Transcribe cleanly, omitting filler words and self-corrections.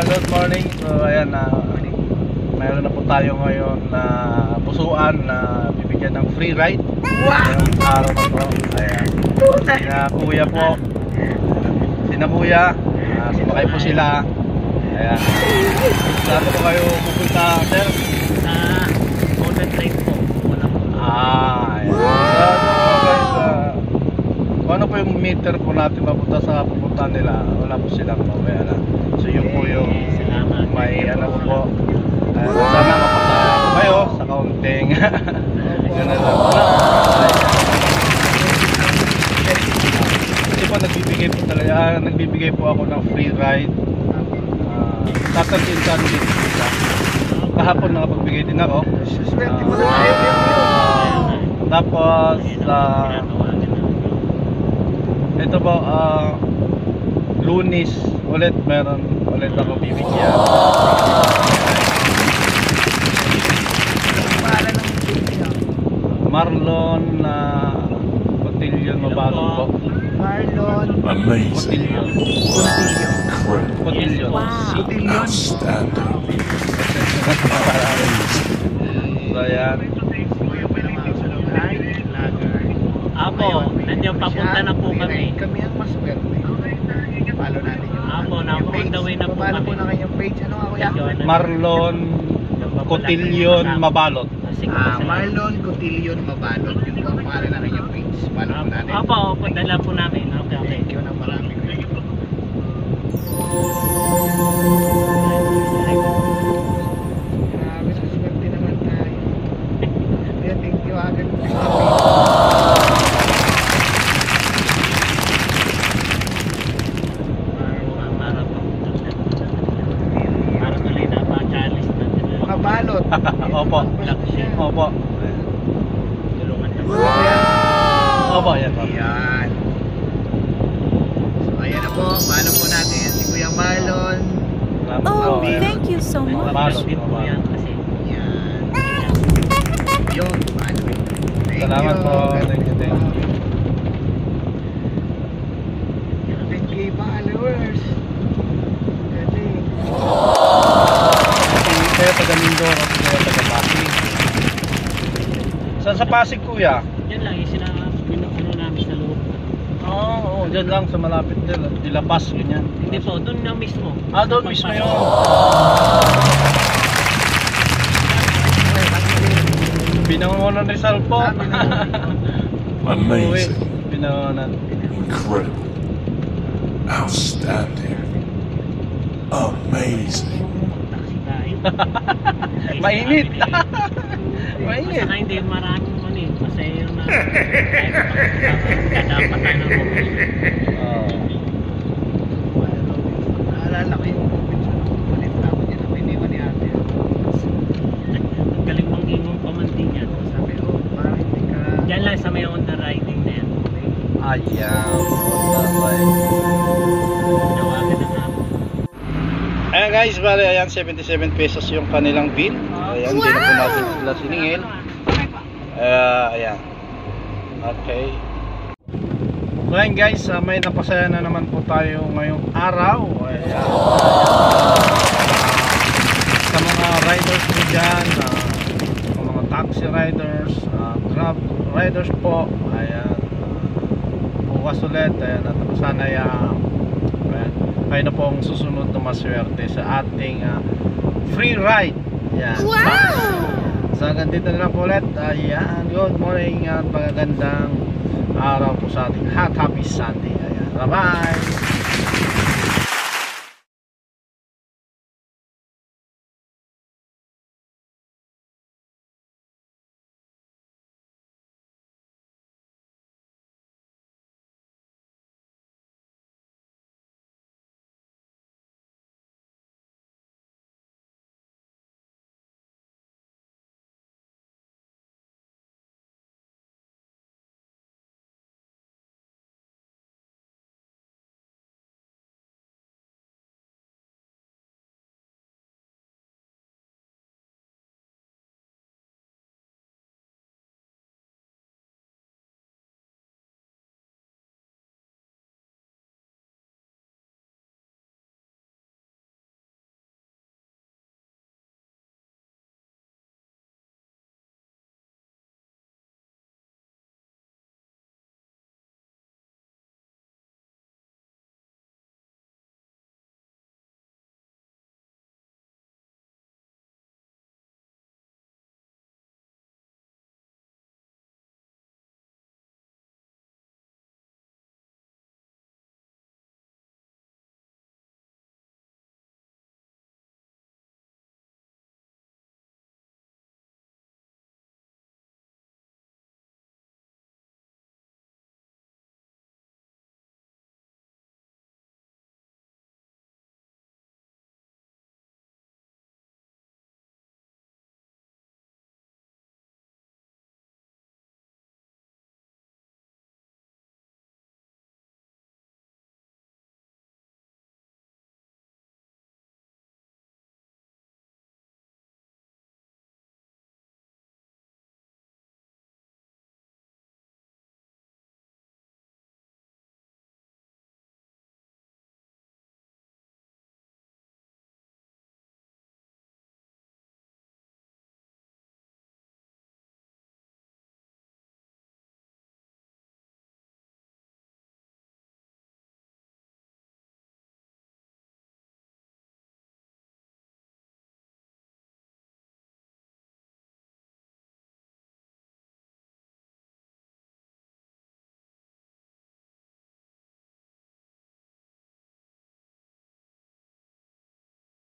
good morning. So ayan na, mayroon na po tayo ngayon na pusuan na bibigyan ng free ride. Ngayong araw na to. Ayan. Sina Kuya, sumakay po sila. Ayan. Saan po kayo pupunta, sir? Sa Golden Train po. Ayan. So guys, ano po yung meter po natin mapunta sa pupunta nila? Wala po silang mamaya na. So yun po yung may ano po. Sana mapasaya po kayo sa kaunting ganun lang. Kasi po nagbibigay po ako ng free ride. Saturday and Sunday kahapon nakapagbigay din ako. Tapos ito po Lunes ulit meron ulit ako bibigyan. Marlon Cotillion Mabalon po. Marlon Cotillion. Cotillion. Outstanding. So ayan. Apo, nandiyan papunta na po kami. Kami ang mas swerte. Follow natin yung Apo, on the way na po follow kami. po na kayong page. Ano nga kuya? Marlon Cotillion Mabalot. Marlon Cotillion Mabalot. Yun po ang pangalan na kanyang page. Follow po natin. Apo, dala po namin. Okay. Thank you na marami kuya. Grabe, sa swerte naman tayo. Kaya thank you agad. Mabalot. Opo. Opo. Tulungan na. Opo, yan. Ayan. So ayan na po. Follow po natin si Kuya Marlon. Oh, thank you so much. Mabalot. po yan kasi. Ayan. Yun. Follow. Salamat po. Thank you. 10K followers. Galing. Kaya taga Mindoro, kaya taga Pasig. Saan sa Pasig, kuya? Yan lang, pinupuno namin sa loob. Oo, dyan lang sa malapit din. Dilapas, ganyan. Hindi po, doon na mismo. Doon mismo yun. Binangonan Rizal po. Amazing. Binangonan. Incredible. Outstanding. Amazing. Taxi tayo. Mainit. Mainit. Saka hindi maraming kasi yung kadapat tayo ng bubos. Naalala ko yung ulit na ako dyan na piniwan ni ate. Ang galing pang ingong pamanting yan. Sabi ko, parang hindi ka... Diyan lang sa may on the riding na yan. Ayan. Nawagan na nga. Ayan guys, bale, ayan 77 pesos yung kanilang bill. Ayan, hindi na po natin sila siningil. Ayan. Okay. So ayan guys, may napasaya na naman po tayo ngayong araw. Ayan. Sa mga riders po dyan, sa mga taxi riders, grab riders po, ayan. Bukas ulit, ayan, at sana kayo na pong susunod na maswerte sa ating free ride. Ayan. Wow! So hanggang dito na lang po ulit. Ayan, good morning at magagandang araw po sa ating happy Sunday. Ayan, bye bye!